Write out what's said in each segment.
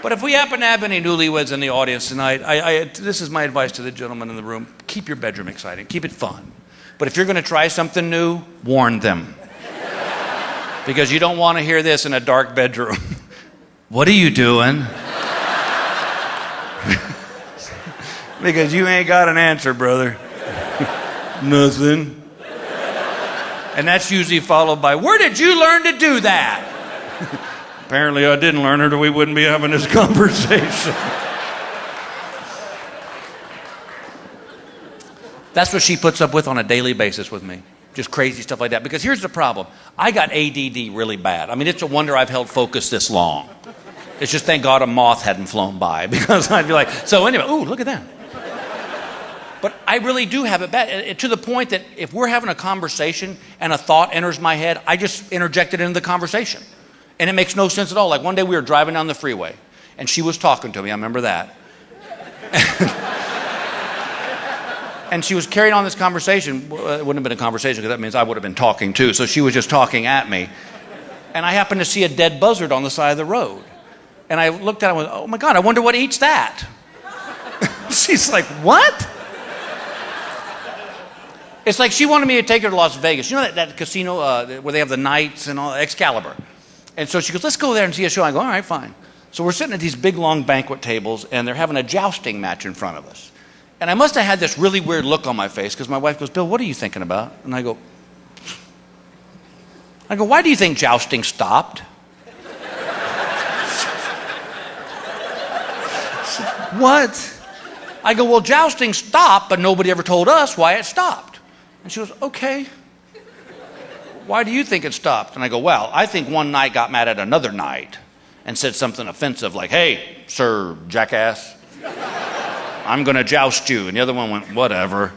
But if we happen to have any newlyweds in the audience tonight, this is my advice to the gentlemen in the room. Keep your bedroom exciting. Keep it fun. But if you're going to try something new, warn them. Because you don't want to hear this in a dark bedroom. What are you doing? Because you ain't got an answer, brother. Nothing. And that's usually followed by, where did you learn to do that? Apparently I didn't learn it or we wouldn't be having this conversation. That's what she puts up with on a daily basis with me. Just crazy stuff like that. Because here's the problem. I got ADD really bad. I mean, it's a wonder I've held focus this long. It's just thank God a moth hadn't flown by. Because I'd be like, so anyway, ooh, look at that. But I really do have it bad. To the point that if we're having a conversation and a thought enters my head, I just interject it into the conversation. And it makes no sense at all. Like one day we were driving down the freeway and she was talking to me. I remember that. And she was carrying on this conversation. Well, it wouldn't have been a conversation because that means I would have been talking too. So she was just talking at me. And I happened to see a dead buzzard on the side of the road. And I looked at it and went, oh my God, I wonder what eats that. She's like, what? It's like she wanted me to take her to Las Vegas. You know that casino where they have the knights and all, Excalibur. And so she goes, let's go there and see a show. I go, all right, fine. So we're sitting at these big, long banquet tables, and they're having a jousting match in front of us. And I must have had this really weird look on my face because my wife goes, Bill, what are you thinking about? And I go, why do you think jousting stopped? What? I go, well, jousting stopped, but nobody ever told us why it stopped. And she goes, okay. Why do you think it stopped? And I go, well, I think one knight got mad at another knight and said something offensive like, hey, sir, jackass, I'm going to joust you. And the other one went, whatever.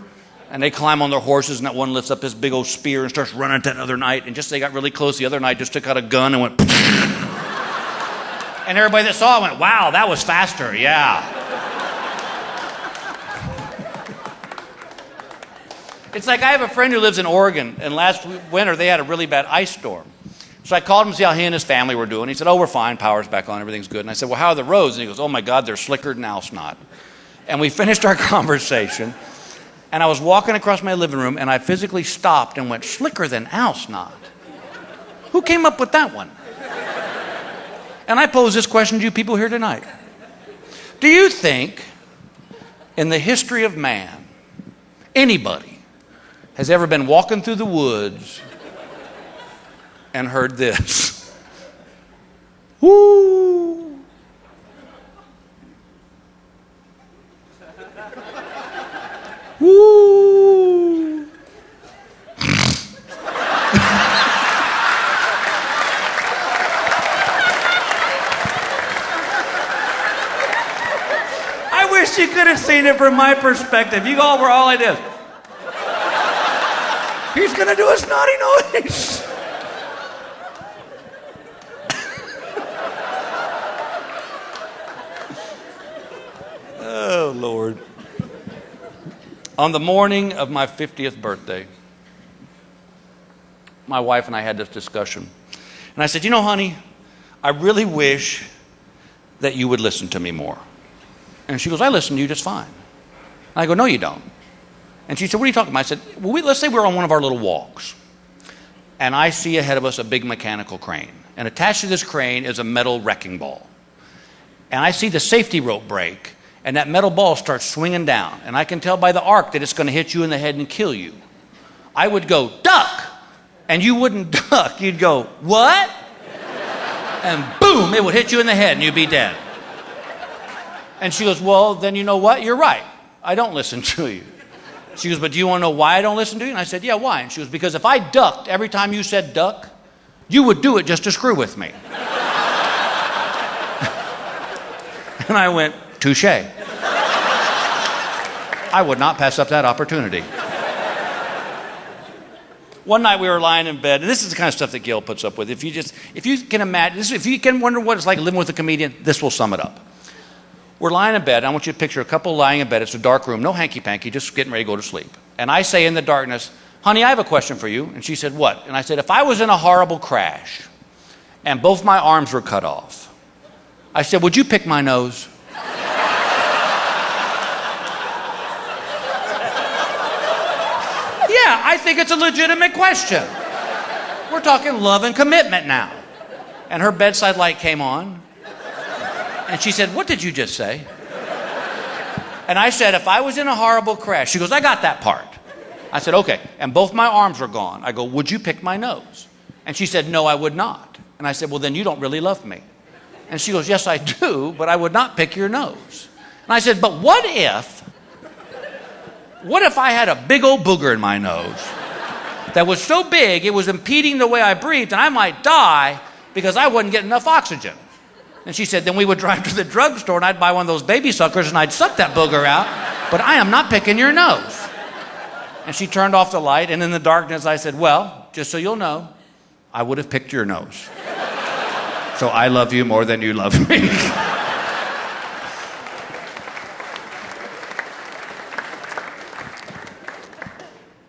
And they climb on their horses, and that one lifts up his big old spear and starts running at that other knight. And just as they got really close, the other knight just took out a gun and went, and everybody that saw it went, wow, that was faster, yeah. It's like I have a friend who lives in Oregon, and last winter they had a really bad ice storm. So I called him to see how he and his family were doing. He said, oh, we're fine, power's back on, everything's good. And I said, well, how are the roads? And he goes, oh my God, they're slicker than owl snot. And we finished our conversation, and I was walking across my living room, and I physically stopped and went, slicker than owl snot? Who came up with that one? And I pose this question to you people here tonight. Do you think in the history of man, anybody has ever been walking through the woods and heard this? Woo! Woo! I wish you could have seen it from my perspective. You all were all I did. He's going to do a snotty noise. Oh, Lord. On the morning of my 50th birthday, my wife and I had this discussion. And I said, you know, honey, I really wish that you would listen to me more. And she goes, I listen to you just fine. And I go, no, you don't. And she said, what are you talking about? I said, well, let's say we're on one of our little walks. And I see ahead of us a big mechanical crane. And attached to this crane is a metal wrecking ball. And I see the safety rope break. And that metal ball starts swinging down. And I can tell by the arc that it's going to hit you in the head and kill you. I would go, duck! And you wouldn't duck. You'd go, what? And boom, it would hit you in the head and you'd be dead. And she goes, well, then you know what? You're right. I don't listen to you. She goes, but do you want to know why I don't listen to you? And I said, yeah, why? And she goes, because if I ducked every time you said duck, you would do it just to screw with me. And I went, touche. I would not pass up that opportunity. One night we were lying in bed, and this is the kind of stuff that Gail puts up with. If you can imagine, if you can wonder what it's like living with a comedian, this will sum it up. We're lying in bed. I want you to picture a couple lying in bed. It's a dark room, no hanky-panky, just getting ready to go to sleep. And I say in the darkness, honey, I have a question for you. And she said, what? And I said, if I was in a horrible crash and both my arms were cut off, I said, would you pick my nose? Yeah, I think it's a legitimate question. We're talking love and commitment now. And her bedside light came on. And she said, what did you just say? And I said, if I was in a horrible crash. She goes, I got that part. I said, okay. And both my arms were gone. I go, would you pick my nose? And she said, no, I would not. And I said, well, then you don't really love me. And she goes, yes, I do, but I would not pick your nose. And I said, but what if I had a big old booger in my nose that was so big it was impeding the way I breathed and I might die because I wouldn't get enough oxygen? And she said, then we would drive to the drugstore and I'd buy one of those baby suckers and I'd suck that booger out, but I am not picking your nose. And she turned off the light, and in the darkness I said, well, just so you'll know, I would have picked your nose. So I love you more than you love me.